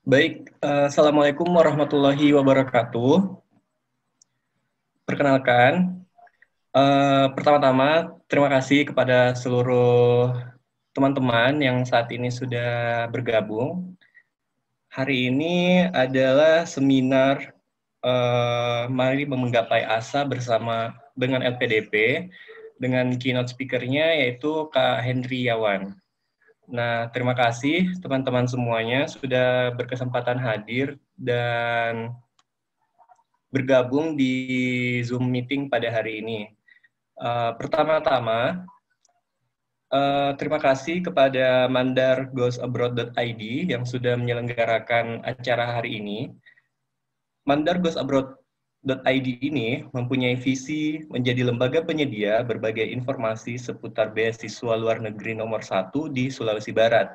Baik, Assalamualaikum warahmatullahi wabarakatuh. Perkenalkan, pertama-tama terima kasih kepada seluruh teman-teman yang saat ini sudah bergabung. Hari ini adalah seminar Mari Menggapai Asa bersama dengan LPDP, dengan keynote speaker-nya yaitu Kak Hendri Yawan. Nah, terima kasih teman-teman semuanya sudah berkesempatan hadir dan bergabung di Zoom meeting pada hari ini. Pertama-tama, terima kasih kepada mandargoesabroad.id yang sudah menyelenggarakan acara hari ini. Mandargoesabroad.id ini mempunyai visi menjadi lembaga penyedia berbagai informasi seputar beasiswa luar negeri nomor 1 di Sulawesi Barat.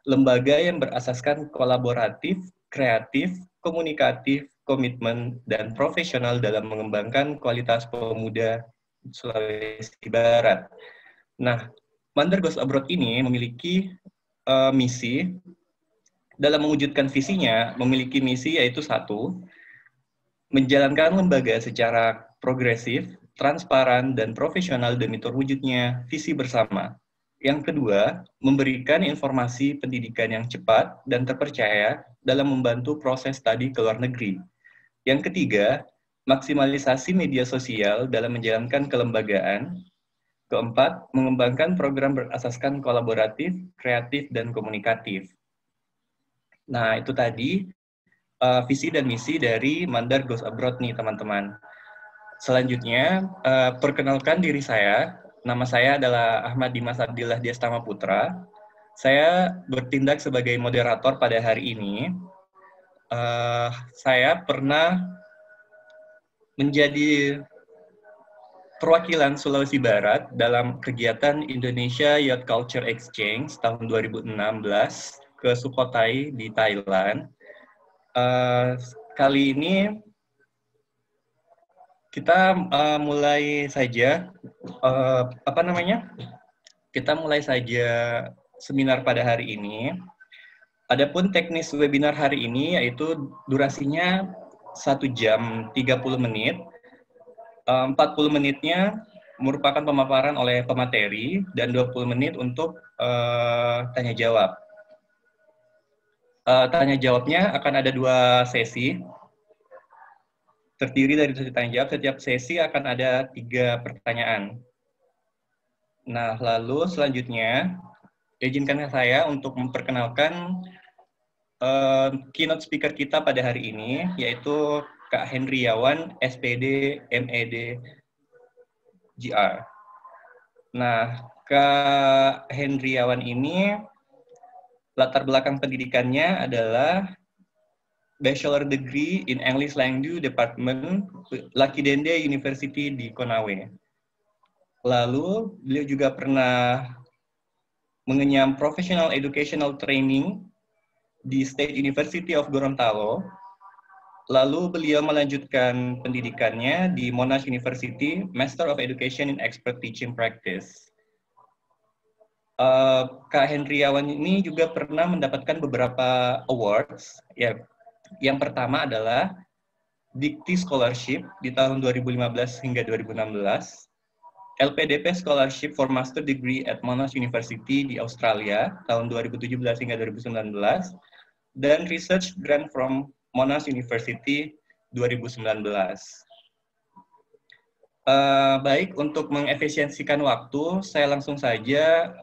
Lembaga yang berasaskan kolaboratif, kreatif, komunikatif, komitmen, dan profesional dalam mengembangkan kualitas pemuda Sulawesi Barat. Nah, Mandar Goes Abroad ini memiliki misi, dalam mewujudkan visinya, memiliki misi yaitu satu, menjalankan lembaga secara progresif, transparan, dan profesional demi terwujudnya visi bersama. Yang kedua, memberikan informasi pendidikan yang cepat dan terpercaya dalam membantu proses studi ke luar negeri. Yang ketiga, maksimalisasi media sosial dalam menjalankan kelembagaan. Keempat, mengembangkan program berasaskan kolaboratif, kreatif, dan komunikatif. Nah, itu tadi visi dan misi dari Mandar Goes Abroad nih, teman-teman. Selanjutnya, perkenalkan diri saya. Nama saya adalah Ahmad Dimas Abdillah Diastama Putra. Saya bertindak sebagai moderator pada hari ini. Saya pernah menjadi perwakilan Sulawesi Barat dalam kegiatan Indonesia Youth Culture Exchange tahun 2016 ke Sukhothai di Thailand. Kali ini kita mulai saja kita mulai saja seminar pada hari ini. Adapun teknis webinar hari ini yaitu durasinya 1 jam 30 menit. 40 menitnya merupakan pemaparan oleh pemateri dan 20 menit untuk tanya jawab. Tanya jawabnya akan ada 2 sesi. Terdiri dari sesi tanya jawab, setiap sesi akan ada 3 pertanyaan. Nah, lalu selanjutnya, izinkan saya untuk memperkenalkan keynote speaker kita pada hari ini, yaitu Kak Hendri Yawan, SPD, MED, GR. Nah, Kak Hendri Yawan ini, latar belakang pendidikannya adalah Bachelor Degree in English Language Department, Lakidende University di Konawe. Lalu, beliau juga pernah mengenyam Professional Educational Training di State University of Gorontalo. Lalu, beliau melanjutkan pendidikannya di Monash University, Master of Education in Expert Teaching Practice. Kak Hendri Yawan ini juga pernah mendapatkan beberapa awards. Ya, yang pertama adalah Dikti Scholarship di tahun 2015 hingga 2016. LPDP Scholarship for Master Degree at Monash University di Australia tahun 2017 hingga 2019, dan Research Grant from Monash University 2019. Baik, untuk mengefisiensikan waktu, saya langsung saja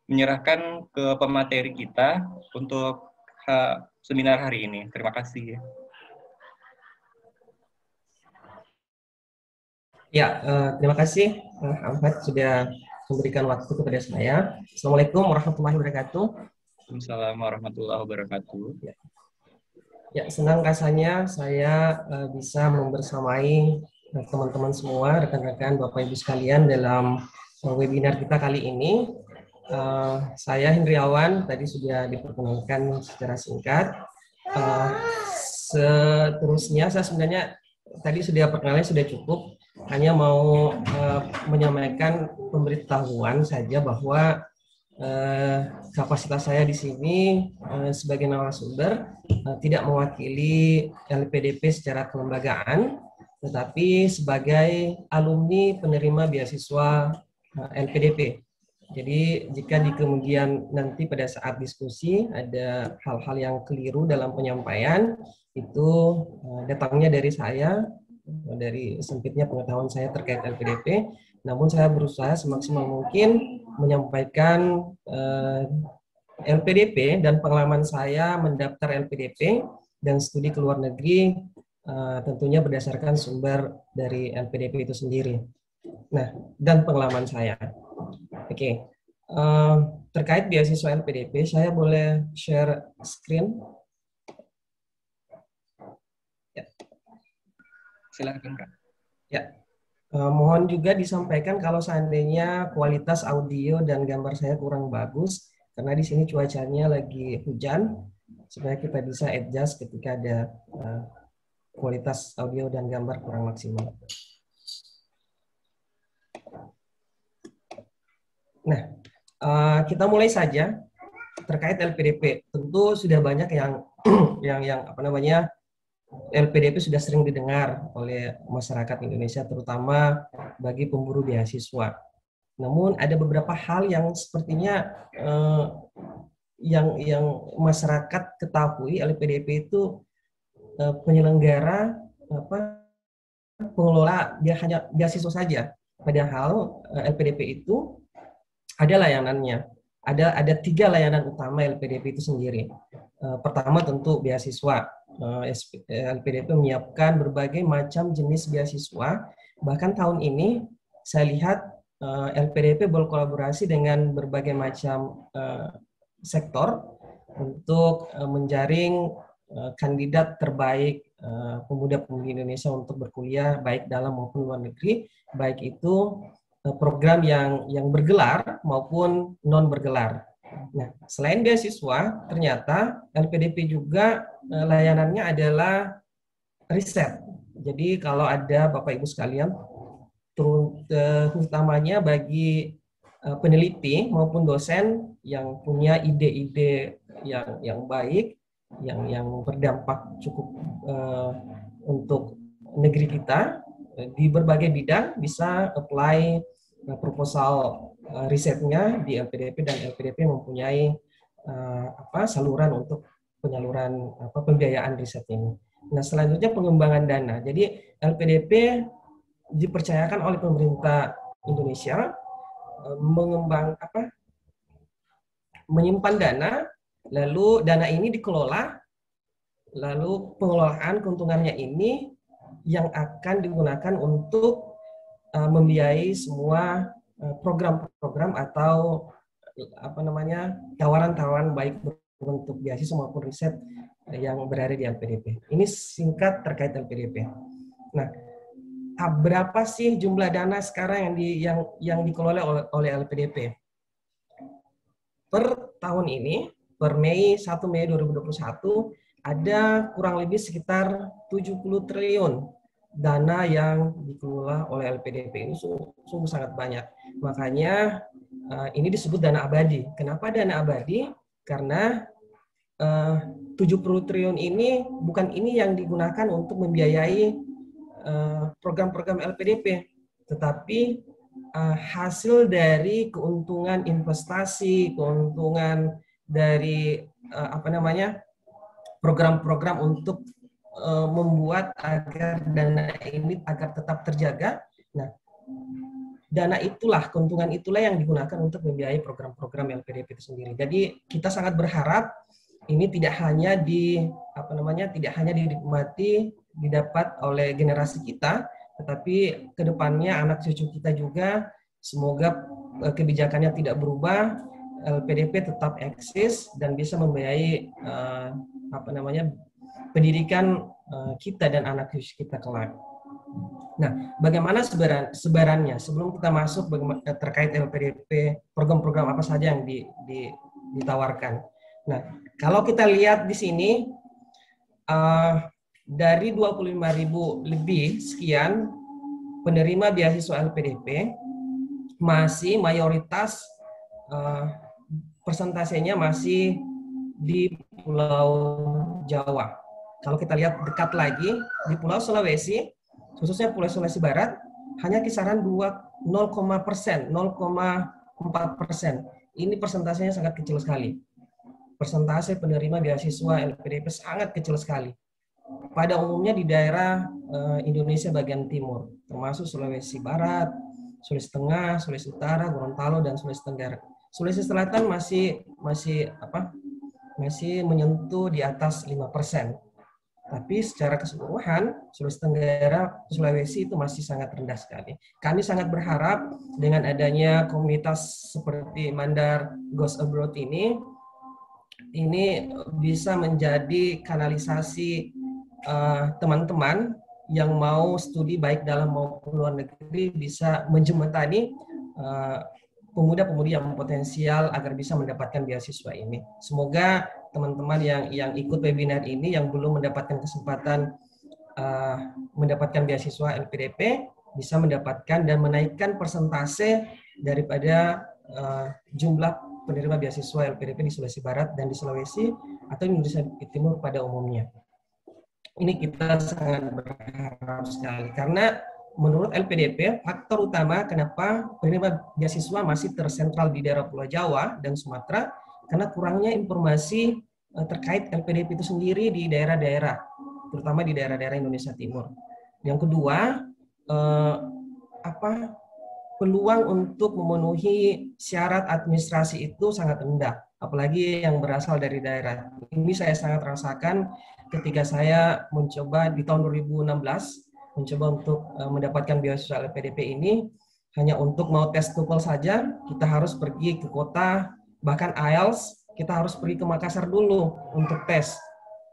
menyerahkan ke pemateri kita untuk seminar hari ini. Terima kasih. Ya, terima kasih Ahmad sudah memberikan waktu kepada saya. Assalamualaikum warahmatullahi wabarakatuh. Waalaikumsalam warahmatullahi wabarakatuh. Ya, senang rasanya saya bisa membersamai teman-teman semua, rekan-rekan Bapak Ibu sekalian dalam webinar kita kali ini. Saya Hendriawan, tadi sudah diperkenalkan secara singkat. Seterusnya saya sebenarnya tadi sudah perkenalan sudah cukup, hanya mau menyampaikan pemberitahuan saja bahwa kapasitas saya di sini sebagai narasumber tidak mewakili LPDP secara kelembagaan, tetapi sebagai alumni penerima beasiswa LPDP. Jadi jika di kemudian nanti pada saat diskusi ada hal-hal yang keliru dalam penyampaian, itu datangnya dari saya, dari sempitnya pengetahuan saya terkait LPDP, namun saya berusaha semaksimal mungkin menyampaikan LPDP dan pengalaman saya mendaftar LPDP dan studi ke luar negeri tentunya berdasarkan sumber dari LPDP itu sendiri. Nah, dan pengalaman saya. Oke, terkait beasiswa LPDP, saya boleh share screen? Ya. Silakan, Kak. Ya, mohon juga disampaikan kalau seandainya kualitas audio dan gambar saya kurang bagus, karena di sini cuacanya lagi hujan, supaya kita bisa adjust ketika ada kualitas audio dan gambar kurang maksimal. Nah, kita mulai saja terkait LPDP. Tentu sudah banyak yang apa namanya, LPDP sudah sering didengar oleh masyarakat Indonesia, terutama bagi pemburu beasiswa. Namun ada beberapa hal yang sepertinya yang masyarakat ketahui, LPDP itu penyelenggara pengelola dia hanya beasiswa saja. Padahal LPDP itu ada layanannya. Ada 3 layanan utama LPDP itu sendiri. Pertama tentu beasiswa. LPDP menyiapkan berbagai macam jenis beasiswa. Bahkan tahun ini saya lihat LPDP berkolaborasi dengan berbagai macam sektor untuk menjaring kandidat terbaik pemuda-pemudi Indonesia untuk berkuliah baik dalam maupun luar negeri, baik itu program yang bergelar maupun non bergelar. Nah, selain beasiswa, ternyata LPDP juga layanannya adalah riset. Jadi kalau ada Bapak Ibu sekalian, terutamanya bagi peneliti maupun dosen yang punya ide-ide yang baik, yang berdampak cukup untuk negeri kita di berbagai bidang, bisa apply proposal risetnya di LPDP, dan LPDP mempunyai saluran untuk penyaluran pembiayaan riset ini. Nah, selanjutnya pengembangan dana. Jadi LPDP dipercayakan oleh pemerintah Indonesia menyimpan dana, lalu dana ini dikelola, lalu pengelolaan keuntungannya ini yang akan digunakan untuk membiayai semua program-program atau tawaran-tawaran baik bentuk beasiswa maupun riset yang berada di LPDP. Ini singkat terkait LPDP. Nah, berapa sih jumlah dana sekarang yang dikelola oleh LPDP? Per tahun ini, per 1 Mei 2021, ada kurang lebih sekitar 70 triliun dana yang dikelola oleh LPDP. Ini sungguh sangat banyak. Makanya ini disebut dana abadi. Kenapa dana abadi? Karena 70 triliun ini bukan ini yang digunakan untuk membiayai program-program LPDP, tetapi hasil dari keuntungan investasi, keuntungan dari program-program untuk membuat agar dana ini agar tetap terjaga. Nah, dana itulah, keuntungan itulah yang digunakan untuk membiayai program-program LPDP itu sendiri. Jadi kita sangat berharap ini tidak hanya dinikmati, didapat oleh generasi kita, tetapi kedepannya anak cucu kita juga, semoga kebijakannya tidak berubah, LPDP tetap eksis dan bisa membiayai pendidikan kita dan anak cucu kita kelak. Nah, bagaimana sebarannya? Sebelum kita masuk terkait LPDP, program-program apa saja yang ditawarkan. Nah, kalau kita lihat di sini, dari 25.000 lebih sekian penerima beasiswa LPDP, masih mayoritas persentasenya masih di Pulau Jawa. Kalau kita lihat dekat lagi, di Pulau Sulawesi, khususnya Pulau Sulawesi Barat, hanya kisaran 0,4%. Ini persentasenya sangat kecil sekali. Persentase penerima beasiswa LPDP sangat kecil sekali. Pada umumnya di daerah Indonesia bagian timur, termasuk Sulawesi Barat, Sulawesi Tengah, Sulawesi Utara, Gorontalo, dan Sulawesi Tenggara. Sulawesi Selatan masih menyentuh di atas 5%. Tapi secara keseluruhan, Sulawesi Tenggara, Sulawesi itu masih sangat rendah sekali. Kami sangat berharap dengan adanya komunitas seperti Mandar Goes Abroad ini bisa menjadi kanalisasi teman-teman yang mau studi baik dalam maupun luar negeri, bisa menjembatani pemuda-pemudi yang potensial agar bisa mendapatkan beasiswa ini. Semoga teman-teman yang ikut webinar ini yang belum mendapatkan kesempatan mendapatkan beasiswa LPDP bisa mendapatkan dan menaikkan persentase daripada jumlah penerima beasiswa LPDP di Sulawesi Barat dan di Sulawesi atau Indonesia Timur pada umumnya. Ini kita sangat berharap sekali karena menurut LPDP faktor utama kenapa penerima beasiswa masih tersentral di daerah Pulau Jawa dan Sumatera karena kurangnya informasi terkait LPDP itu sendiri di daerah-daerah, terutama di daerah-daerah Indonesia Timur. Yang kedua, peluang untuk memenuhi syarat administrasi itu sangat rendah, apalagi yang berasal dari daerah. Ini saya sangat rasakan ketika saya mencoba di tahun 2016 mencoba untuk mendapatkan beasiswa LPDP ini. Hanya untuk mau tes TOEFL saja kita harus pergi ke kota, bahkan IELTS kita harus pergi ke Makassar dulu untuk tes.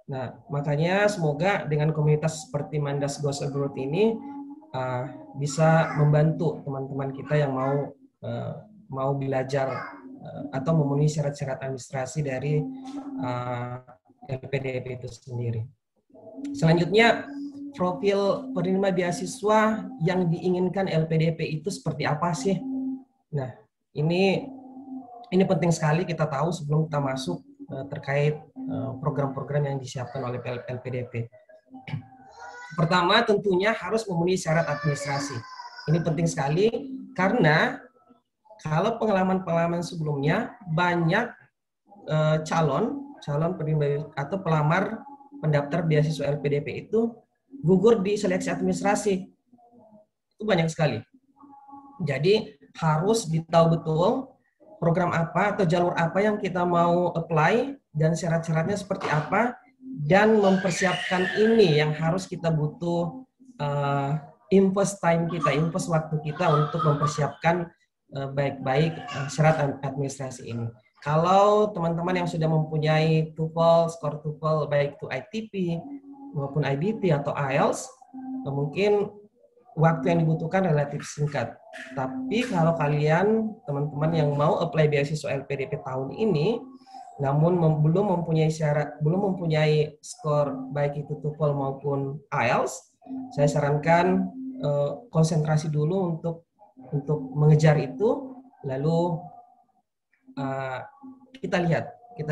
Nah, makanya semoga dengan komunitas seperti Mandas Goes Abroad ini bisa membantu teman-teman kita yang mau belajar atau memenuhi syarat-syarat administrasi dari LPDP itu sendiri. Selanjutnya, profil penerima beasiswa yang diinginkan LPDP itu seperti apa sih? Nah, ini penting sekali kita tahu sebelum kita masuk terkait program-program yang disiapkan oleh LPDP. Pertama, tentunya harus memenuhi syarat administrasi. Ini penting sekali karena kalau pengalaman-pengalaman sebelumnya banyak calon penerima atau pelamar pendaftar beasiswa LPDP itu gugur di seleksi administrasi. Itu banyak sekali. Jadi harus ditahu betul program apa atau jalur apa yang kita mau apply dan syarat-syaratnya seperti apa, dan mempersiapkan ini yang harus kita butuh invest time kita, invest waktu kita untuk mempersiapkan baik-baik syarat administrasi ini. Kalau teman-teman yang sudah mempunyai TOEFL, skor TOEFL baik itu ITP maupun IBT atau IELTS, mungkin waktu yang dibutuhkan relatif singkat. Tapi kalau kalian, teman-teman yang mau apply beasiswa LPDP tahun ini, namun belum mempunyai skor baik itu TOEFL maupun IELTS, saya sarankan konsentrasi dulu untuk mengejar itu. Lalu kita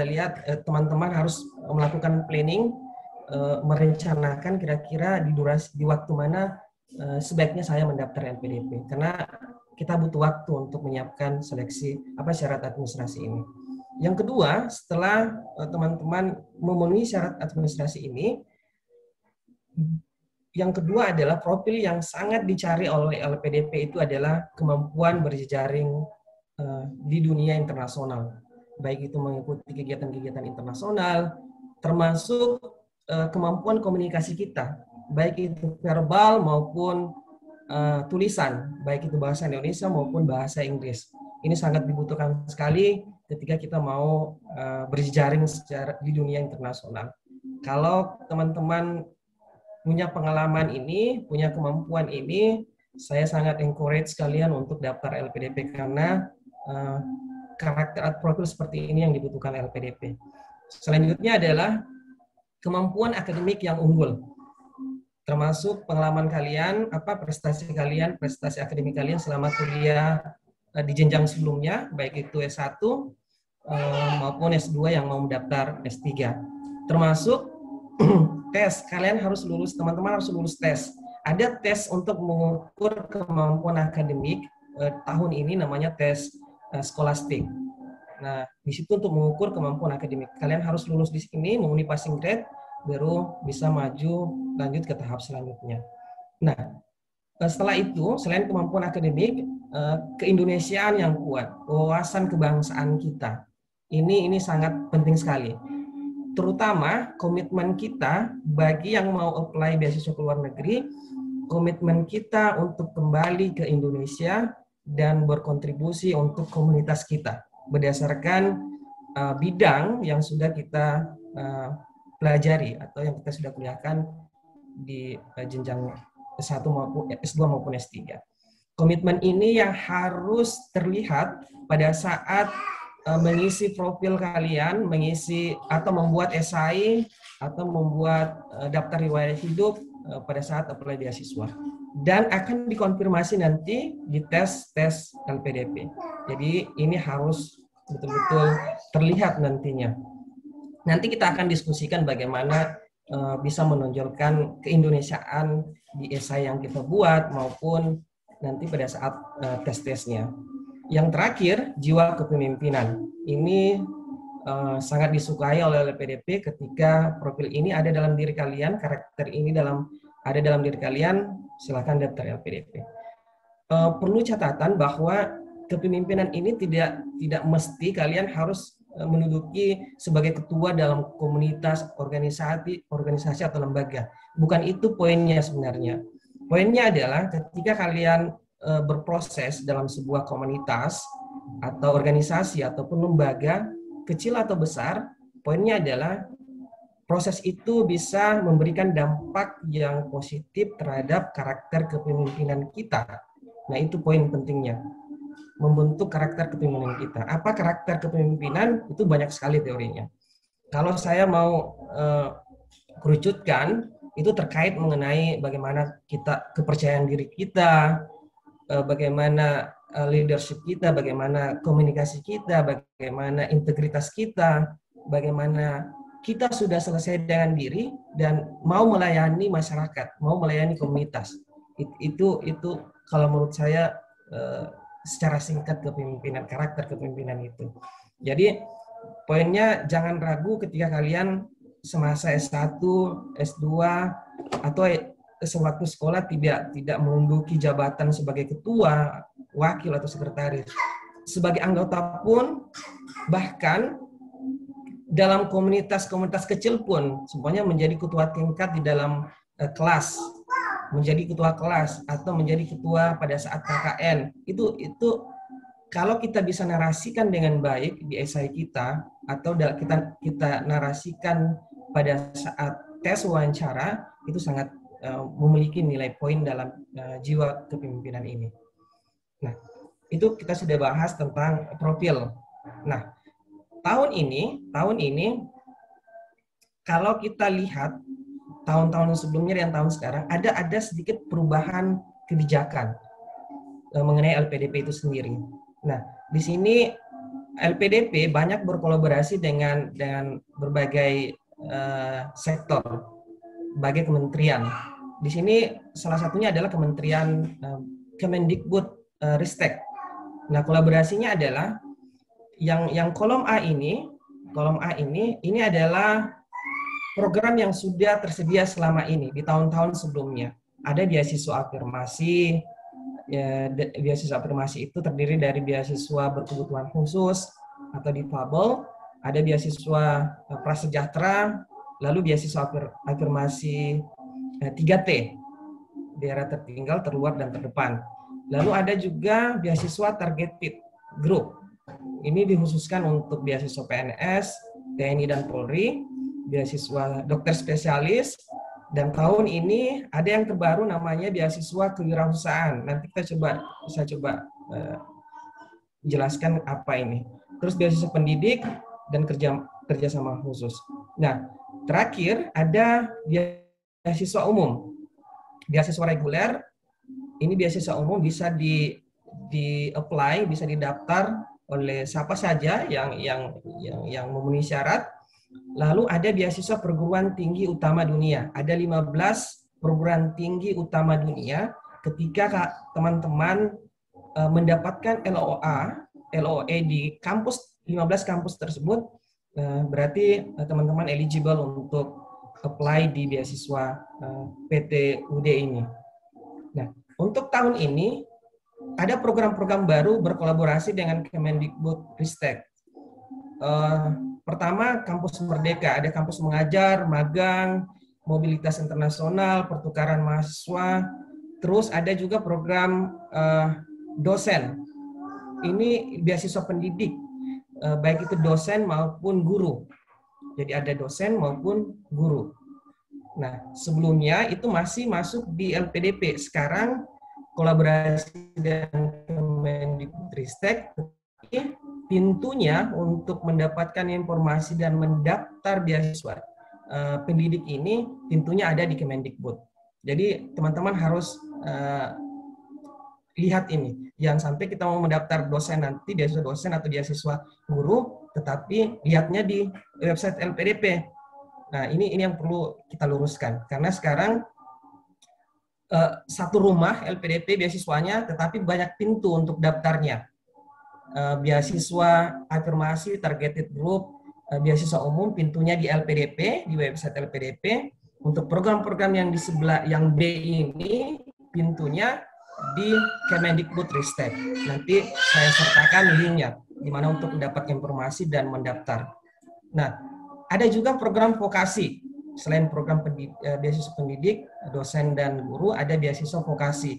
lihat teman-teman harus melakukan planning, merencanakan kira-kira di waktu mana sebaiknya saya mendaftar LPDP, karena kita butuh waktu untuk menyiapkan seleksi syarat administrasi ini. Yang kedua, setelah teman-teman memenuhi syarat administrasi ini, yang kedua adalah profil yang sangat dicari oleh LPDP itu adalah kemampuan berjejaring di dunia internasional, baik itu mengikuti kegiatan-kegiatan internasional, termasuk kemampuan komunikasi kita, baik itu verbal maupun tulisan, baik itu bahasa Indonesia maupun bahasa Inggris. Ini sangat dibutuhkan sekali ketika kita mau berjejaring di dunia internasional. Kalau teman-teman punya pengalaman ini, punya kemampuan ini, saya sangat encourage kalian untuk daftar LPDP karena karakter atau profil seperti ini yang dibutuhkan LPDP. Selanjutnya adalah kemampuan akademik yang unggul, termasuk pengalaman kalian, prestasi akademik kalian selama kuliah di jenjang sebelumnya, baik itu S1 maupun S2 yang mau mendaftar S3. Termasuk tes, kalian harus lulus, teman-teman harus lulus tes. Ada tes untuk mengukur kemampuan akademik tahun ini namanya tes skolastik. Nah, di situ untuk mengukur kemampuan akademik. Kalian harus lulus di sini, memenuhi passing grade, baru bisa maju lanjut ke tahap selanjutnya. Nah, setelah itu, selain kemampuan akademik, keindonesiaan yang kuat, wawasan kebangsaan kita. Ini sangat penting sekali. Terutama komitmen kita bagi yang mau apply beasiswa ke luar negeri, komitmen kita untuk kembali ke Indonesia dan berkontribusi untuk komunitas kita berdasarkan bidang yang sudah kita pelajari atau yang kita sudah kuliahkan di jenjang S1 maupun S2 maupun S3. Komitmen ini yang harus terlihat pada saat mengisi profil kalian, mengisi atau membuat esai atau membuat daftar riwayat hidup pada saat apply beasiswa, dan akan dikonfirmasi nanti di tes LPDP. Jadi ini harus betul-betul terlihat nantinya. Nanti kita akan diskusikan bagaimana bisa menonjolkan keindonesiaan di esai yang kita buat maupun nanti pada saat tes-tesnya. Yang terakhir, jiwa kepemimpinan. Ini sangat disukai oleh LPDP ketika profil ini ada dalam diri kalian, karakter ini ada dalam diri kalian, silakan daftar LPDP. Perlu catatan bahwa kepemimpinan ini tidak mesti kalian harus menduduki sebagai ketua dalam komunitas, organisasi atau lembaga. Bukan itu poinnya sebenarnya. Poinnya adalah ketika kalian berproses dalam sebuah komunitas atau organisasi ataupun lembaga kecil atau besar, poinnya adalah proses itu bisa memberikan dampak yang positif terhadap karakter kepemimpinan kita. Nah, itu poin pentingnya. Membentuk karakter kepemimpinan kita. Apa karakter kepemimpinan? Itu banyak sekali teorinya. Kalau saya mau kerucutkan, itu terkait mengenai bagaimana kepercayaan diri kita, bagaimana leadership kita, bagaimana komunikasi kita, bagaimana integritas kita, bagaimana kita sudah selesai dengan diri dan mau melayani masyarakat, mau melayani komunitas. Itu kalau menurut saya secara singkat kepemimpinan, karakter kepemimpinan itu. Jadi poinnya jangan ragu ketika kalian semasa S1, S2 atau sewaktu sekolah tidak menduduki jabatan sebagai ketua, wakil atau sekretaris. Sebagai anggota pun, bahkan dalam komunitas-komunitas kecil pun, semuanya menjadi ketua tingkat di dalam kelas, menjadi ketua kelas atau menjadi ketua pada saat KKN. Itu kalau kita bisa narasikan dengan baik di esai kita atau kita narasikan pada saat tes wawancara, itu sangat memiliki nilai poin dalam jiwa kepemimpinan ini. Nah, itu kita sudah bahas tentang profil. Nah, tahun ini kalau kita lihat tahun-tahun sebelumnya dan tahun sekarang ada sedikit perubahan kebijakan mengenai LPDP itu sendiri. Nah, di sini LPDP banyak berkolaborasi dengan berbagai sektor, berbagai kementerian. Di sini salah satunya adalah Kementerian Kemendikbud Ristek. Nah, kolaborasinya adalah yang kolom A ini adalah program yang sudah tersedia selama ini di tahun-tahun sebelumnya. Ada beasiswa afirmasi. Beasiswa afirmasi itu terdiri dari beasiswa berkebutuhan khusus atau difabel, ada beasiswa prasejahtera, lalu beasiswa afirmasi 3T, daerah tertinggal, terluar, dan terdepan. Lalu ada juga beasiswa targeted group. Ini dikhususkan untuk beasiswa PNS, TNI dan Polri, beasiswa dokter spesialis, dan tahun ini ada yang terbaru namanya beasiswa kewirausahaan. Nanti saya coba jelaskan apa ini. Terus beasiswa pendidik dan kerjasama khusus. Nah, terakhir ada beasiswa umum. Beasiswa reguler, ini beasiswa umum bisa di apply, bisa didaftar oleh siapa saja yang memenuhi syarat. Lalu ada beasiswa perguruan tinggi utama dunia. Ada 15 perguruan tinggi utama dunia. Ketika teman-teman mendapatkan LOE di kampus 15 kampus tersebut, berarti teman-teman eligible untuk apply di beasiswa PTUD ini. Nah, untuk tahun ini ada program-program baru berkolaborasi dengan Kemendikbudristek. Pertama, kampus Merdeka, ada kampus mengajar, magang, mobilitas internasional, pertukaran mahasiswa, terus ada juga program dosen. Ini beasiswa pendidik, baik itu dosen maupun guru. Jadi ada dosen maupun guru. Nah, sebelumnya itu masih masuk di LPDP. Sekarang kolaborasi dengan Kemendikbudristek, pintunya untuk mendapatkan informasi dan mendaftar beasiswa pendidik ini pintunya ada di Kemendikbud. Jadi teman-teman harus lihat ini. Jangan sampai kita mau mendaftar dosen nanti, beasiswa dosen atau beasiswa guru, tetapi lihatnya di website LPDP. Nah, ini yang perlu kita luruskan. Karena sekarang satu rumah LPDP beasiswanya, tetapi banyak pintu untuk daftarnya. Beasiswa afirmasi, targeted group, beasiswa umum pintunya di LPDP, di website LPDP. Untuk program-program yang di sebelah, yang B ini, pintunya di Kemendikbudristek. Nanti saya sertakan linknya, di mana untuk mendapat informasi dan mendaftar. Nah, ada juga program vokasi. Selain program beasiswa pendidik, dosen dan guru, ada beasiswa vokasi.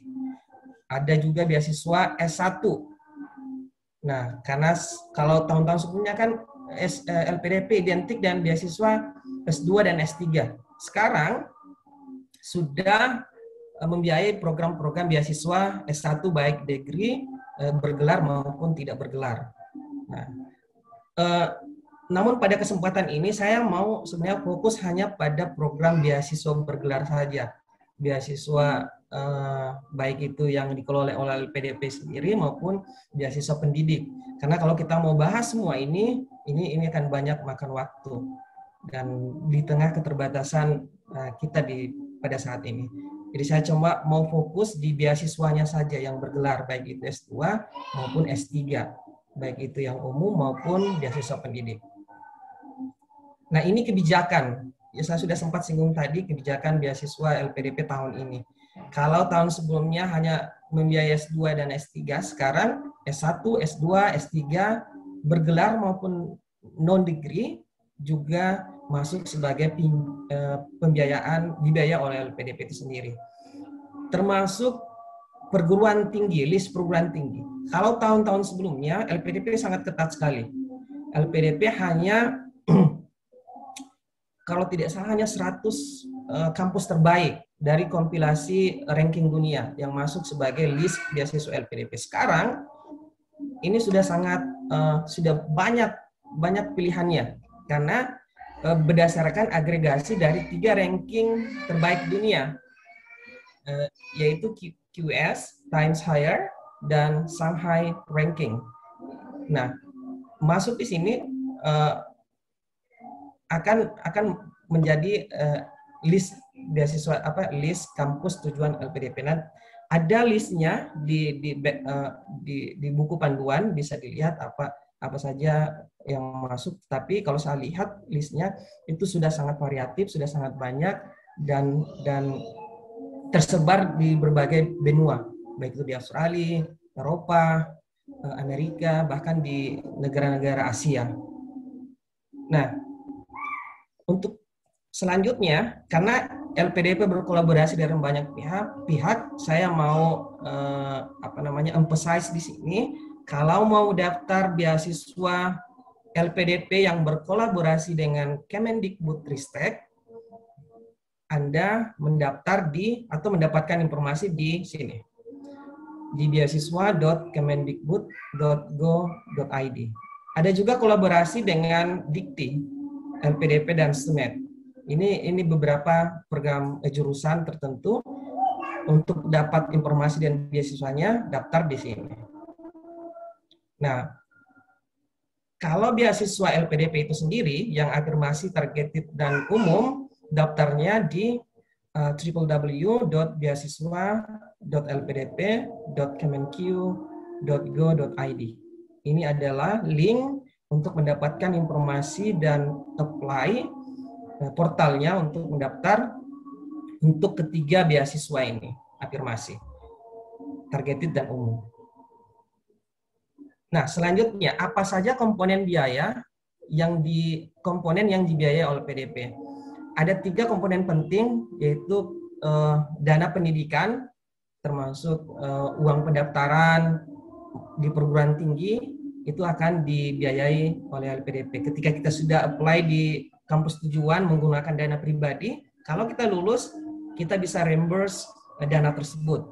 Ada juga beasiswa S1. Nah, karena kalau tahun-tahun sebelumnya kan LPDP identik dengan beasiswa S2 dan S3. Sekarang sudah membiayai program-program beasiswa S1 baik degree, bergelar maupun tidak bergelar. Nah, namun pada kesempatan ini saya mau sebenarnya fokus hanya pada program beasiswa bergelar saja. Beasiswa baik itu yang dikelola oleh LPDP sendiri maupun beasiswa pendidik. Karena kalau kita mau bahas semua ini akan banyak makan waktu. Dan di tengah keterbatasan kita pada saat ini. Jadi saya coba mau fokus di beasiswanya saja yang bergelar, baik itu S2 maupun S3. Baik itu yang umum maupun beasiswa pendidik. Nah, ini kebijakan. Ya, saya sudah sempat singgung tadi kebijakan beasiswa LPDP tahun ini. Kalau tahun sebelumnya hanya membiayai S2 dan S3, sekarang S1, S2, S3 bergelar maupun non-degree juga masuk sebagai pembiayaan dibiayai oleh LPDP itu sendiri. Termasuk perguruan tinggi, list perguruan tinggi. Kalau tahun-tahun sebelumnya LPDP sangat ketat sekali. LPDP hanya kalau tidak salah hanya 100 kampus terbaik dari kompilasi ranking dunia yang masuk sebagai list beasiswa LPDP. Sekarang ini sudah sudah banyak pilihannya karena berdasarkan agregasi dari 3 ranking terbaik dunia, yaitu QS, Times Higher, dan Shanghai Ranking. Nah, masuk di sini akan menjadi list beasiswa list kampus tujuan LPDP. Nah, ada listnya di buku panduan, bisa dilihat apa saja yang masuk. Tapi kalau saya lihat listnya itu sudah sangat variatif, sudah sangat banyak dan tersebar di berbagai benua, baik itu di Australia, Eropa, Amerika, bahkan di negara-negara Asia. Nah, untuk selanjutnya, karena LPDP berkolaborasi dengan banyak pihak, saya mau emphasize di sini, kalau mau daftar beasiswa LPDP yang berkolaborasi dengan Kemendikbudristek, Anda mendaftar atau mendapatkan informasi di sini, di beasiswa.kemendikbud.go.id. Ada juga kolaborasi dengan Dikti, LPDP dan STUMED. Ini beberapa program jurusan tertentu. Untuk dapat informasi dan beasiswanya, daftar di sini. Nah, Kalau beasiswa LPDP itu sendiri yang afirmasi, targeted, dan umum, daftarnya di www.beasiswa.lpdp.kemenq.go.id. Ini adalah link untuk mendapatkan informasi dan apply portalnya untuk mendaftar untuk ketiga beasiswa ini, afirmasi, targeted, dan umum. Nah, selanjutnya, apa saja komponen biaya yang dibiayai oleh PDP? Ada 3 komponen penting, yaitu dana pendidikan, termasuk uang pendaftaran di perguruan tinggi, itu akan dibiayai oleh LPDP. Ketika kita sudah apply di kampus tujuan menggunakan dana pribadi, kalau kita lulus, kita bisa reimburse dana tersebut.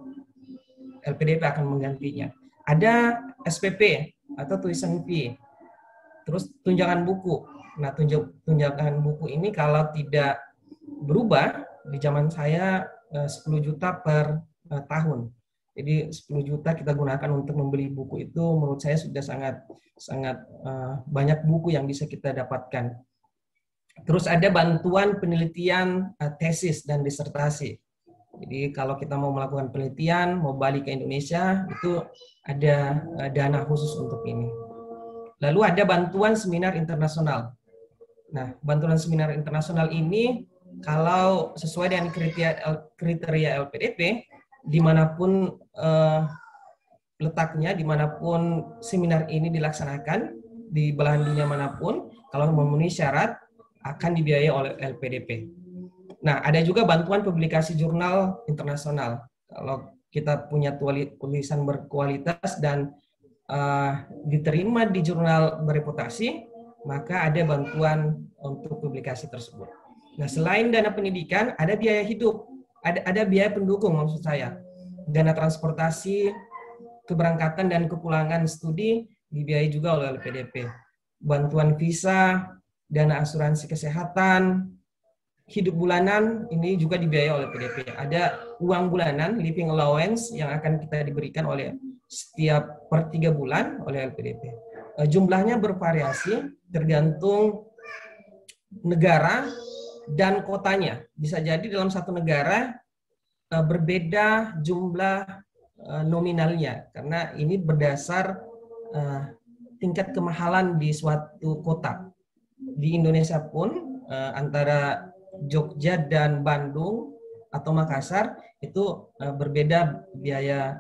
LPDP akan menggantinya. Ada SPP atau tuition fee. Terus tunjangan buku. Nah, tunjangan buku ini kalau tidak berubah, di zaman saya 10 juta per tahun. Jadi 10 juta kita gunakan untuk membeli buku itu menurut saya sudah sangat banyak buku yang bisa kita dapatkan. Terus ada bantuan penelitian tesis dan disertasi. Jadi kalau kita mau melakukan penelitian, mau balik ke Indonesia, itu ada dana khusus untuk ini. Lalu ada bantuan seminar internasional. Nah, bantuan seminar internasional ini kalau sesuai dengan kriteria LPDP, dimanapun letaknya, dimanapun seminar ini dilaksanakan, di belahan dunia manapun, kalau memenuhi syarat, akan dibiayai oleh LPDP. Nah, ada juga bantuan publikasi jurnal internasional. Kalau kita punya tulisan berkualitas dan diterima di jurnal bereputasi, maka ada bantuan untuk publikasi tersebut. Nah, selain dana pendidikan, ada biaya hidup, ada biaya pendukung maksud saya. Dana transportasi, keberangkatan dan kepulangan studi dibiayai juga oleh LPDP. Bantuan visa, dana asuransi kesehatan, hidup bulanan ini juga dibiayai oleh PDP. Ada uang bulanan, living allowance, yang akan kita diberikan oleh setiap per 3 bulan oleh LPDP. Jumlahnya bervariasi tergantung negara dan kotanya. Bisa jadi dalam satu negara berbeda jumlah nominalnya, karena ini berdasar tingkat kemahalan di suatu kota. Di Indonesia pun antara Jogja dan Bandung atau Makassar itu berbeda biaya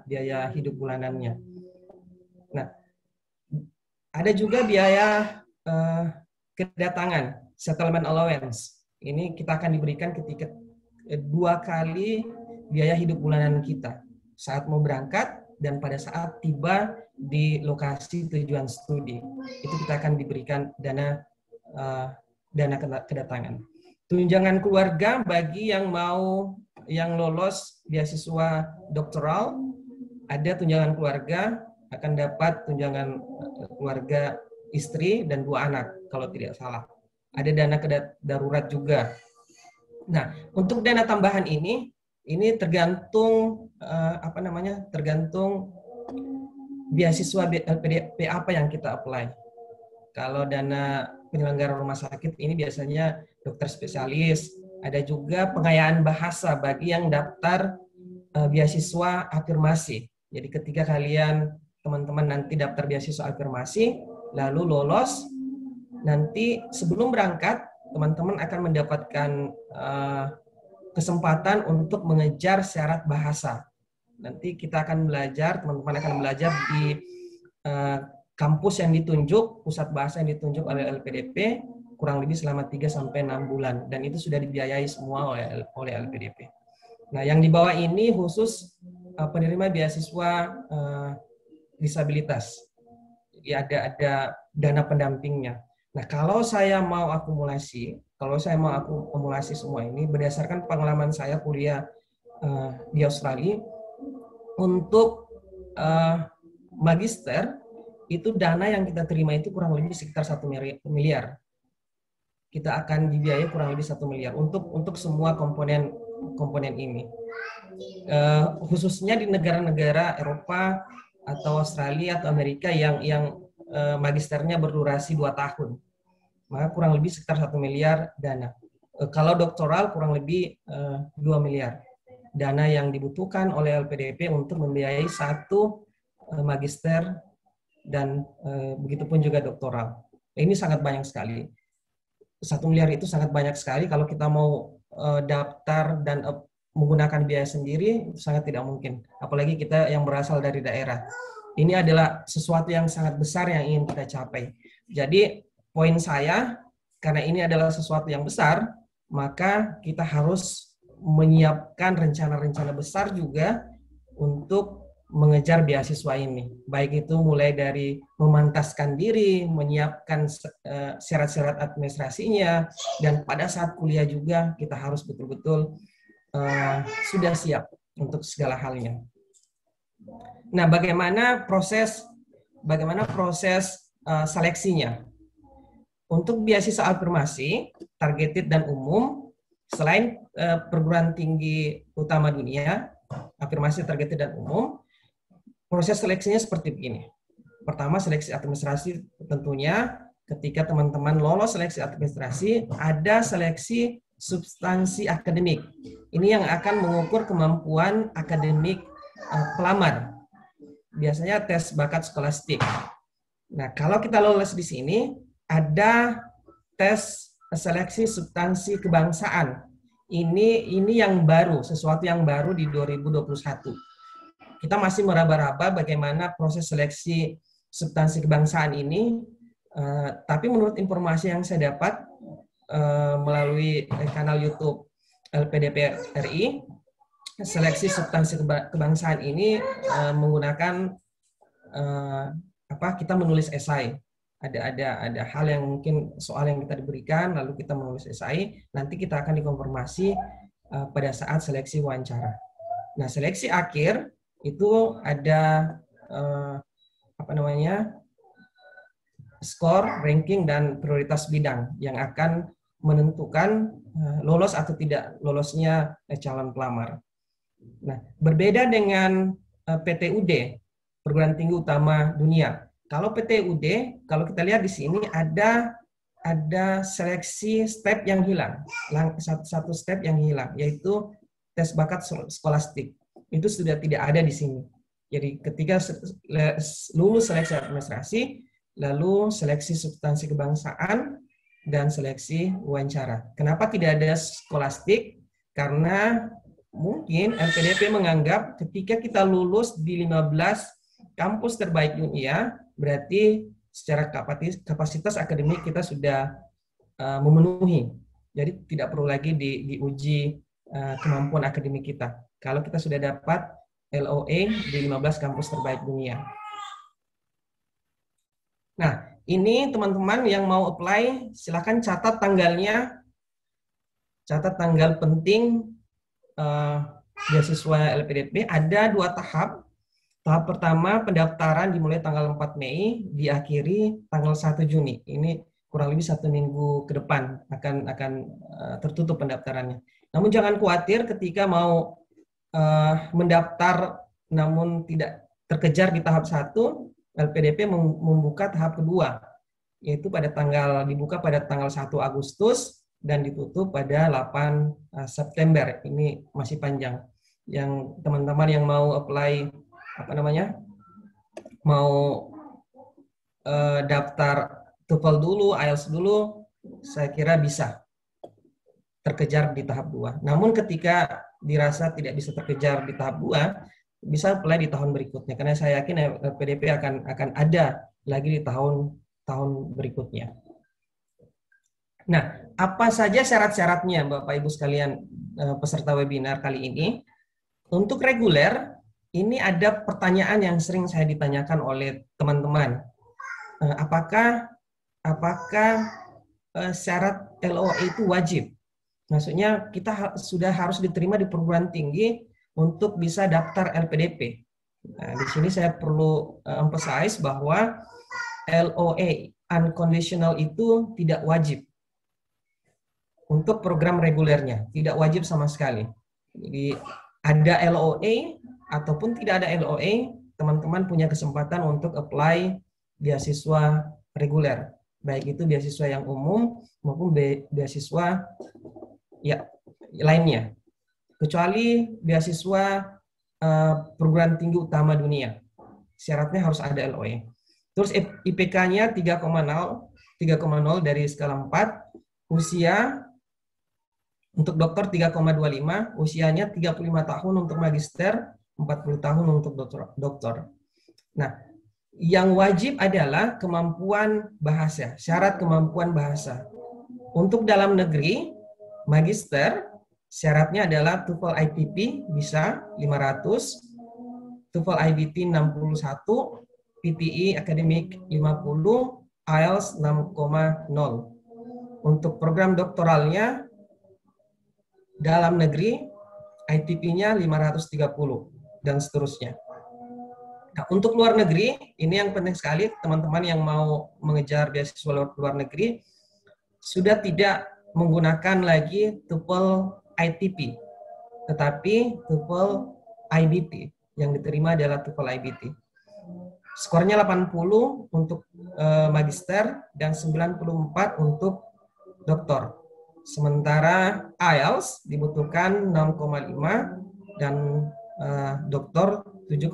hidup bulanannya. Nah, ada juga biaya kedatangan, settlement allowance. Ini kita akan diberikan ketika 2 kali biaya hidup bulanan kita, saat mau berangkat dan pada saat tiba di lokasi tujuan studi. Itu kita akan diberikan dana kedatangan. Tunjangan keluarga bagi yang lolos beasiswa doktoral, ada tunjangan keluarga, akan dapat tunjangan keluarga istri dan 2 anak kalau tidak salah. Ada dana darurat juga. Nah, untuk dana tambahan ini tergantung tergantung beasiswa LPDP apa yang kita apply. Kalau dana penyelenggara rumah sakit ini biasanya dokter spesialis. Ada juga pengayaan bahasa bagi yang daftar beasiswa afirmasi. Jadi ketika teman-teman nanti daftar beasiswa afirmasi, lalu lolos, nanti sebelum berangkat, teman-teman akan mendapatkan kesempatan untuk mengejar syarat bahasa. Nanti kita akan belajar, teman-teman akan belajar di kampus yang ditunjuk, pusat bahasa yang ditunjuk oleh LPDP, kurang lebih selama 3-6 bulan. Dan itu sudah dibiayai semua oleh LPDP. Nah, yang di bawah ini khusus penerima beasiswa disabilitas. Jadi ada dana pendampingnya. Nah, kalau saya mau akumulasi semua ini berdasarkan pengalaman saya kuliah di Australia, untuk magister itu dana yang kita terima itu kurang lebih sekitar 1 miliar. Kita akan dibiayai kurang lebih 1 miliar untuk semua komponen ini. Khususnya di negara-negara Eropa atau Australia atau Amerika yang magisternya berdurasi 2 tahun. Maka kurang lebih sekitar 1 miliar dana. Kalau doktoral kurang lebih 2 miliar dana yang dibutuhkan oleh LPDP untuk membiayai 1 magister dan begitupun juga doktoral. Ini sangat banyak sekali. 1 miliar itu sangat banyak sekali. Kalau kita mau daftar dan menggunakan biaya sendiri, itu sangat tidak mungkin. Apalagi kita yang berasal dari daerah. Ini adalah sesuatu yang sangat besar yang ingin kita capai. Jadi poin saya, karena ini adalah sesuatu yang besar, maka kita harus menyiapkan rencana-rencana besar juga untuk mengejar beasiswa ini. Baik itu mulai dari memantaskan diri, menyiapkan syarat-syarat administrasinya, dan pada saat kuliah juga kita harus betul-betul sudah siap untuk segala halnya. Nah, bagaimana proses seleksinya? Untuk beasiswa afirmasi, targeted dan umum, selain perguruan tinggi utama dunia, afirmasi, targeted dan umum, proses seleksinya seperti begini. Pertama, seleksi administrasi tentunya ketika teman-teman lolos seleksi administrasi, ada seleksi substansi akademik. Ini yang akan mengukur kemampuan akademik pelamar. Biasanya tes bakat skolastik. Nah, kalau kita lolos di sini, ada tes seleksi substansi kebangsaan. Ini yang baru, sesuatu yang baru di 2021. Kita masih meraba-raba bagaimana proses seleksi substansi kebangsaan ini, tapi menurut informasi yang saya dapat melalui kanal YouTube LPDP RI, seleksi substansi kebangsaan ini menggunakan kita menulis esai. Ada hal yang mungkin soal yang kita diberikan, lalu kita menulis esai, nanti kita akan dikonfirmasi pada saat seleksi wawancara. Nah, seleksi akhir itu ada skor, ranking, dan prioritas bidang yang akan menentukan lolos atau tidak lolosnya calon pelamar. Nah, berbeda dengan PTUD, Perguruan Tinggi Utama Dunia. Kalau PTUD, kalau kita lihat di sini ada seleksi step yang hilang, satu step yang hilang, yaitu tes bakat skolastik. Itu sudah tidak ada di sini. Jadi ketika lulus seleksi administrasi, lalu seleksi substansi kebangsaan, dan seleksi wawancara. Kenapa tidak ada skolastik? Karena mungkin LPDP menganggap ketika kita lulus di 15 kampus terbaik dunia, berarti secara kapasitas akademik kita sudah memenuhi. Jadi tidak perlu lagi diuji kemampuan akademik kita. Kalau kita sudah dapat LOA di 15 kampus terbaik dunia. Nah, ini teman-teman yang mau apply, silakan catat tanggalnya, catat tanggal penting beasiswa LPDP. Ada 2 tahap. Tahap pertama, pendaftaran dimulai tanggal 4 Mei, diakhiri tanggal 1 Juni. Ini kurang lebih 1 minggu ke depan akan tertutup pendaftarannya. Namun jangan khawatir ketika mau mendaftar namun tidak terkejar di tahap 1, LPDP membuka tahap kedua, yaitu dibuka pada tanggal 1 Agustus dan ditutup pada 8 September. Ini masih panjang. Yang teman-teman yang mau apply mau daftar TOEFL dulu, IELTS dulu, saya kira bisa terkejar di tahap 2. Namun ketika dirasa tidak bisa terkejar di tahap 2, bisa apply di tahun berikutnya. Karena saya yakin LPDP akan ada lagi di tahun berikutnya. Nah, apa saja syarat-syaratnya Bapak Ibu sekalian peserta webinar kali ini? Untuk reguler, ini ada pertanyaan yang sering saya ditanyakan oleh teman-teman. Apakah syarat LOA itu wajib? Maksudnya kita sudah harus diterima di perguruan tinggi untuk bisa daftar LPDP. Nah, di sini saya perlu emphasize bahwa LOA unconditional itu tidak wajib untuk program regulernya, tidak wajib sama sekali. Jadi ada LOA ataupun tidak ada LOA, teman-teman punya kesempatan untuk apply beasiswa reguler, baik itu beasiswa yang umum maupun beasiswa ya lainnya, kecuali beasiswa perguruan tinggi utama dunia. Syaratnya harus ada LOE. Terus IPK-nya 3,0 dari skala 4, usia untuk dokter 3,25, usianya 35 tahun untuk magister, 40 tahun untuk dokter. Nah, yang wajib adalah kemampuan bahasa, syarat kemampuan bahasa. Untuk dalam negeri, magister, syaratnya adalah TOEFL ITP bisa 500, TOEFL IBT 61, PTE akademik 50, IELTS 6,0. Untuk program doktoralnya dalam negeri, ITP-nya 530, dan seterusnya. Nah, untuk luar negeri, ini yang penting sekali, teman-teman yang mau mengejar beasiswa luar negeri, sudah tidak menggunakan lagi TOEFL ITP, tetapi TOEFL IBT. Yang diterima adalah TOEFL IBT. Skornya 80 untuk magister dan 94 untuk doktor. Sementara IELTS dibutuhkan 6,5 dan doktor 7,0.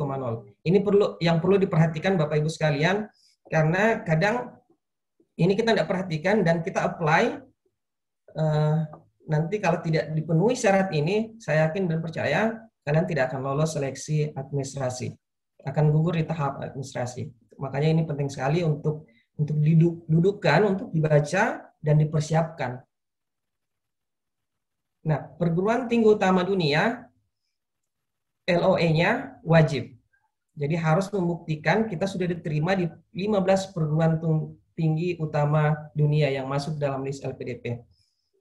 Ini yang perlu diperhatikan Bapak Ibu sekalian, karena kadang ini kita tidak perhatikan dan kita apply, nanti kalau tidak dipenuhi syarat ini, saya yakin dan percaya kalian tidak akan lolos seleksi administrasi, akan gugur di tahap administrasi. Makanya ini penting sekali untuk didudukkan, untuk dibaca dan dipersiapkan. Nah, perguruan tinggi utama dunia, LOE-nya wajib. Jadi harus membuktikan kita sudah diterima di 15 perguruan tinggi utama dunia yang masuk dalam list LPDP.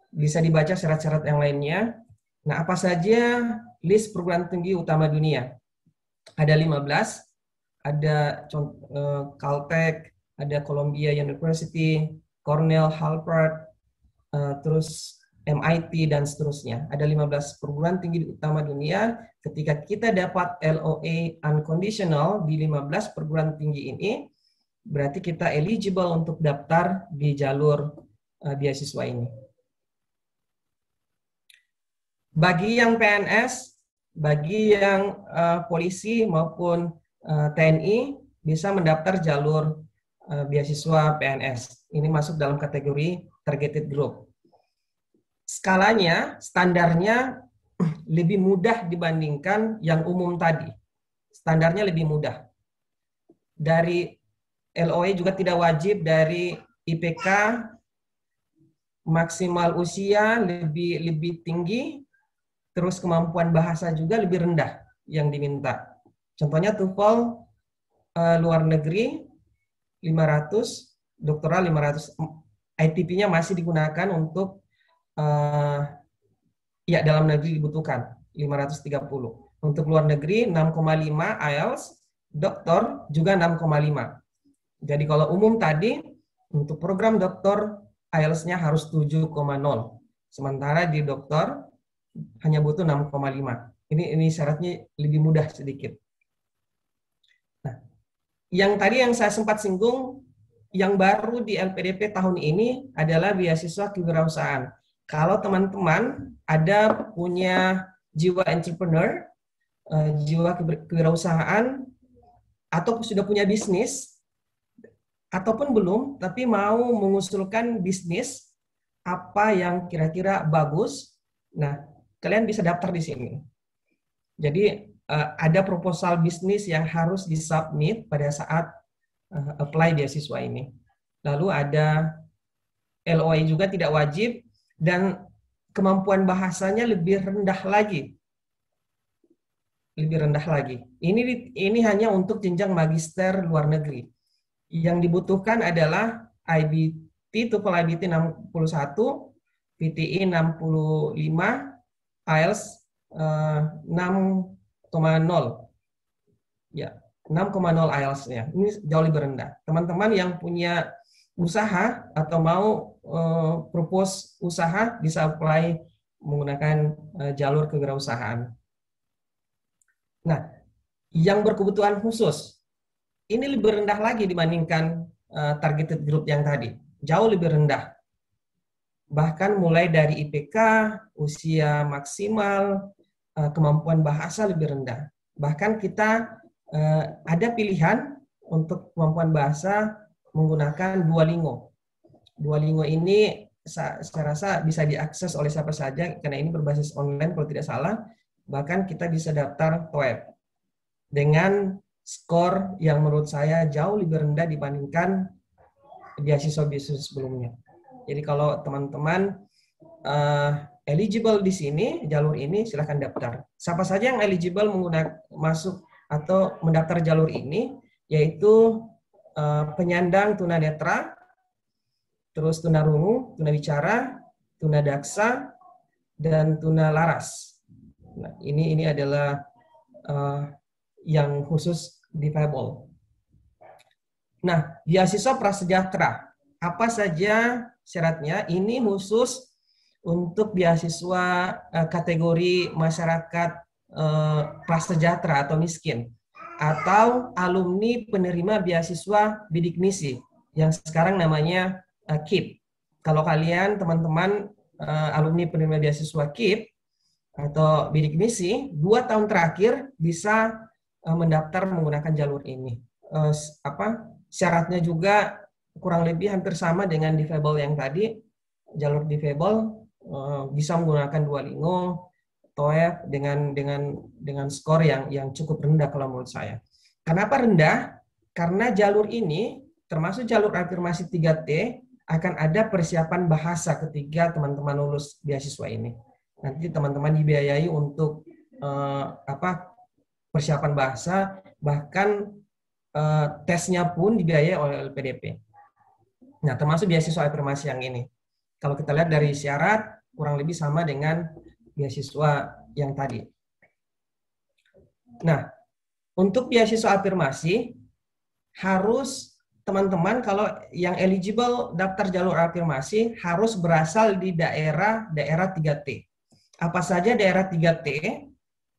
Bisa dibaca syarat-syarat yang lainnya. Nah, apa saja list perguruan tinggi utama dunia? Ada 15, ada Caltech, ada Columbia University, Cornell, Harvard, terus MIT, dan seterusnya. Ada 15 perguruan tinggi utama dunia. Ketika kita dapat LOE unconditional di 15 perguruan tinggi ini, berarti kita eligible untuk daftar di jalur beasiswa ini. Bagi yang PNS, bagi yang polisi maupun TNI, bisa mendaftar jalur beasiswa PNS. Ini masuk dalam kategori targeted group. Skalanya, standarnya lebih mudah dibandingkan yang umum tadi. Standarnya lebih mudah. Dari LOE juga tidak wajib, dari IPK maksimal usia lebih tinggi, terus kemampuan bahasa juga lebih rendah yang diminta. Contohnya TOEFL luar negeri 500, doktoral 500, ITP-nya masih digunakan untuk ya dalam negeri dibutuhkan 530. Untuk luar negeri 6,5 IELTS, doktor juga 6,5. Jadi kalau umum tadi, untuk program doktor IELTS-nya harus 7,0. Sementara di doktor hanya butuh 6,5. Ini syaratnya lebih mudah sedikit. Nah, yang tadi yang saya sempat singgung, yang baru di LPDP tahun ini adalah beasiswa kewirausahaan. Kalau teman-teman ada punya jiwa entrepreneur, jiwa kewirausahaan, atau sudah punya bisnis, ataupun belum, tapi mau mengusulkan bisnis, apa yang kira-kira bagus, nah, kalian bisa daftar di sini. Jadi, ada proposal bisnis yang harus disubmit pada saat apply beasiswa ini. Lalu ada LOE juga tidak wajib, dan kemampuan bahasanya lebih rendah lagi. Lebih rendah lagi. Ini hanya untuk jenjang magister luar negeri. Yang dibutuhkan adalah IBT, TOEFL IBT 61, PTE 65, IELTS 6,0. Ya, 6,0 IELTS-nya. Ini jauh lebih rendah. Teman-teman yang punya usaha atau mau propose usaha bisa apply menggunakan jalur kewirausahaan. Nah, yang berkebutuhan khusus, ini lebih rendah lagi dibandingkan targeted group yang tadi. Jauh lebih rendah. Bahkan mulai dari IPK, usia maksimal, kemampuan bahasa lebih rendah. Bahkan kita ada pilihan untuk kemampuan bahasa menggunakan Duolingo. Duolingo ini saya rasa bisa diakses oleh siapa saja karena ini berbasis online kalau tidak salah. Bahkan kita bisa daftar TOEFL dengan skor yang menurut saya jauh lebih rendah dibandingkan beasiswa-beasiswa sebelumnya. Jadi kalau teman-teman eligible di sini, jalur ini silahkan daftar. Siapa saja yang eligible menggunakan masuk atau mendaftar jalur ini, yaitu penyandang tunanetra, terus tunarungu, tunawicara, tunadaksa, dan tunalaras. Nah, ini adalah yang khusus difabel. Nah, beasiswa prasejahtera. Apa saja syaratnya? Ini khusus untuk beasiswa kategori masyarakat prasejahtera atau miskin, atau alumni penerima beasiswa bidik misi yang sekarang namanya KIP. Kalau kalian teman-teman alumni penerima beasiswa KIP atau bidik misi, 2 tahun terakhir bisa mendaftar menggunakan jalur ini. Syaratnya juga kurang lebih hampir sama dengan difabel yang tadi. Jalur difabel bisa menggunakan Duolingo, TOEFL dengan skor yang cukup rendah kalau menurut saya. Kenapa rendah? Karena jalur ini termasuk jalur afirmasi 3T akan ada persiapan bahasa ketika teman-teman lulus beasiswa ini. Nanti teman-teman dibiayai untuk persiapan bahasa, bahkan tesnya pun dibiayai oleh LPDP. Nah, termasuk beasiswa afirmasi yang ini. Kalau kita lihat dari syarat, kurang lebih sama dengan beasiswa yang tadi. Nah, untuk beasiswa afirmasi, harus teman-teman kalau yang eligible daftar jalur afirmasi harus berasal di daerah 3T. Apa saja daerah 3T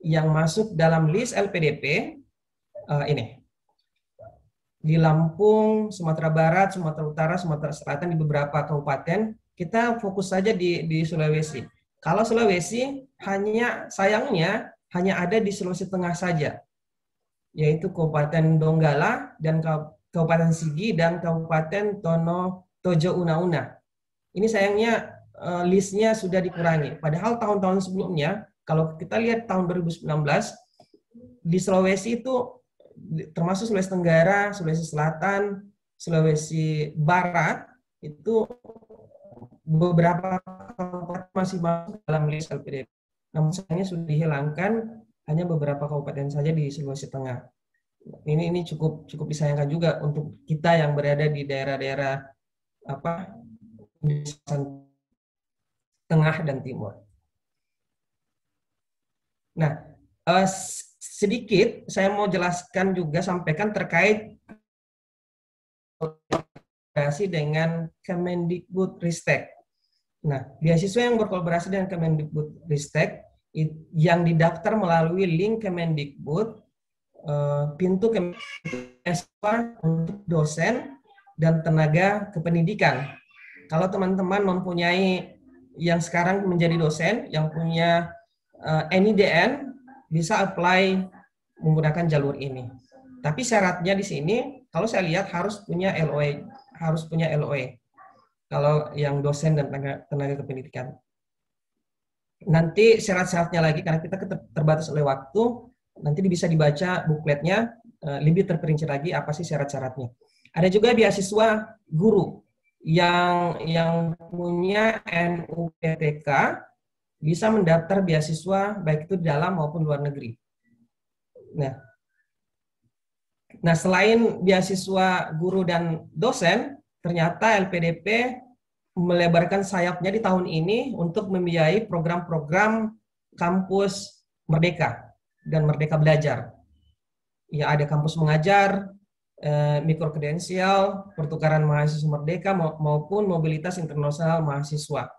yang masuk dalam list LPDP ini? Di Lampung, Sumatera Barat, Sumatera Utara, Sumatera Selatan, di beberapa kabupaten. Kita fokus saja di Sulawesi. Kalau Sulawesi, sayangnya hanya ada di Sulawesi Tengah saja, yaitu Kabupaten Donggala, dan Kabupaten Sigi, dan Kabupaten Tojo Una-Una. Ini sayangnya listnya sudah dikurangi. Padahal tahun-tahun sebelumnya, kalau kita lihat tahun 2019, di Sulawesi itu termasuk Sulawesi Tenggara, Sulawesi Selatan, Sulawesi Barat, itu beberapa kabupaten masih masuk dalam list LPDP. Namun sayangnya sudah dihilangkan, hanya beberapa kabupaten saja di Sulawesi Tengah. Ini cukup disayangkan juga untuk kita yang berada di daerah-daerah di tengah dan timur. Nah, sedikit saya mau jelaskan juga, sampaikan terkait kolaborasi dengan Kemendikbudristek. Nah, beasiswa yang berkolaborasi dengan Kemendikbudristek yang didaftar melalui link Kemendikbud, pintu beasiswa untuk dosen dan tenaga kependidikan. Kalau teman-teman mempunyai yang sekarang menjadi dosen, yang punya NIDN, bisa apply menggunakan jalur ini. Tapi syaratnya di sini, kalau saya lihat harus punya LOE. Kalau yang dosen dan tenaga kependidikan. Nanti syarat-syaratnya lagi, karena kita terbatas oleh waktu, nanti bisa dibaca bukletnya, lebih terperinci lagi apa sih syarat-syaratnya. Ada juga beasiswa guru yang punya NUPTK, bisa mendaftar beasiswa baik itu di dalam maupun luar negeri. Nah, selain beasiswa guru dan dosen, ternyata LPDP melebarkan sayapnya di tahun ini untuk membiayai program-program kampus Merdeka dan Merdeka Belajar. Ya, ada kampus mengajar, mikrokredensial, pertukaran mahasiswa merdeka maupun mobilitas internasional mahasiswa.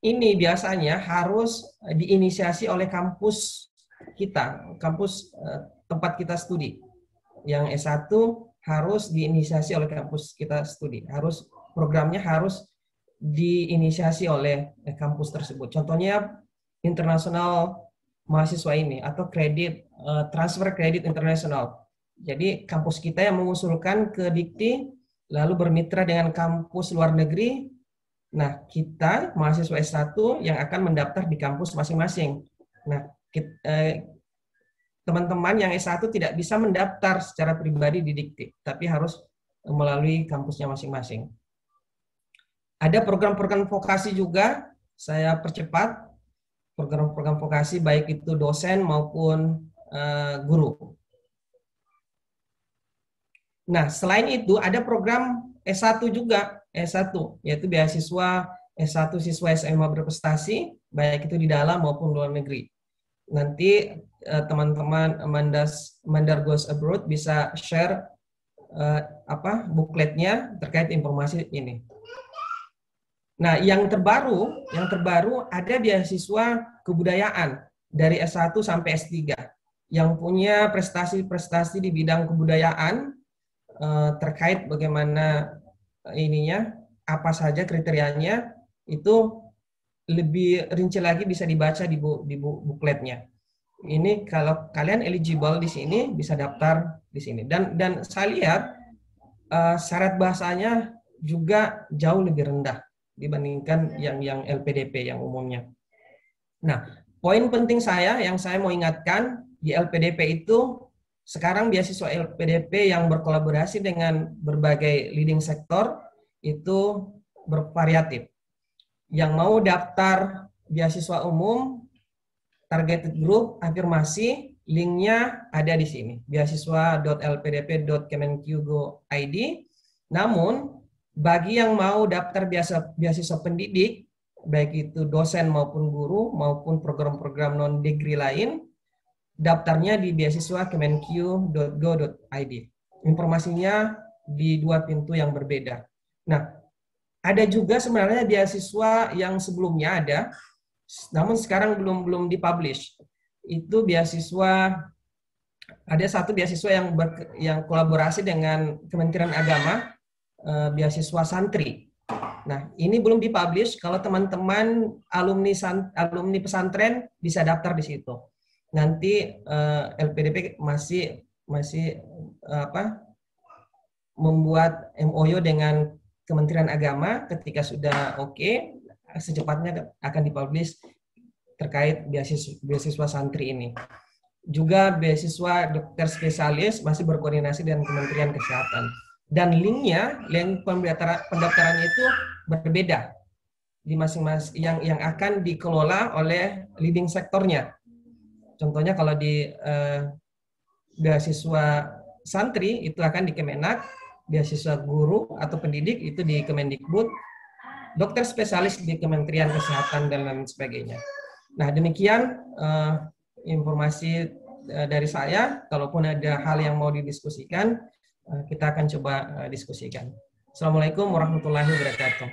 Ini biasanya harus diinisiasi oleh kampus kita, kampus tempat kita studi. Yang S1 harus diinisiasi oleh kampus kita studi. Programnya harus diinisiasi oleh kampus tersebut. Contohnya internasional mahasiswa ini atau transfer kredit internasional. Jadi kampus kita yang mengusulkan ke Dikti lalu bermitra dengan kampus luar negeri. Nah, kita mahasiswa S1 yang akan mendaftar di kampus masing-masing. Nah, teman-teman yang S1 tidak bisa mendaftar secara pribadi di Dikti, tapi harus melalui kampusnya masing-masing. Ada program-program vokasi juga, saya percepat program-program vokasi baik itu dosen maupun guru. Nah, selain itu ada program S1 juga, S1, yaitu beasiswa S1 siswa SMA berprestasi, baik itu di dalam maupun luar negeri. Nanti teman-teman Mandar Goes Abroad bisa share bukletnya terkait informasi ini. Nah, yang terbaru ada beasiswa kebudayaan dari S1 sampai S3 yang punya prestasi-prestasi di bidang kebudayaan terkait bagaimana apa saja kriterianya, itu lebih rinci lagi bisa dibaca di bukletnya. Ini kalau kalian eligible di sini bisa daftar di sini. Dan saya lihat syarat bahasanya juga jauh lebih rendah dibandingkan yang LPDP yang umumnya. Nah, poin penting yang saya mau ingatkan di LPDP itu sekarang beasiswa LPDP yang berkolaborasi dengan berbagai leading sektor itu bervariatif. Yang mau daftar beasiswa umum, targeted group, afirmasi, linknya ada di sini, beasiswa.lpdp.kemenq.go.id. Namun, bagi yang mau daftar beasiswa pendidik, baik itu dosen maupun guru, maupun program-program non-degree lain, daftarnya di beasiswa kemenq.go.id. Informasinya di 2 pintu yang berbeda. Nah, ada juga sebenarnya beasiswa yang sebelumnya ada, namun sekarang belum dipublish. Itu beasiswa, ada satu beasiswa yang kolaborasi dengan Kementerian Agama, beasiswa santri. Nah, ini belum dipublish. Kalau teman-teman alumni pesantren bisa daftar di situ. Nanti LPDP masih membuat MOU dengan Kementerian Agama. Ketika sudah oke, secepatnya akan dipublish terkait beasiswa santri ini. Juga beasiswa dokter spesialis masih berkoordinasi dengan Kementerian Kesehatan. Dan link pendaftarannya itu berbeda di masing-masing yang akan dikelola oleh leading sektornya. Contohnya kalau di beasiswa santri itu akan di Kemenak, beasiswa guru atau pendidik itu di Kemendikbud, dokter spesialis di Kementerian Kesehatan dan lain sebagainya. Nah, demikian informasi dari saya. Kalaupun ada hal yang mau didiskusikan, kita akan coba diskusikan. Assalamualaikum warahmatullahi wabarakatuh.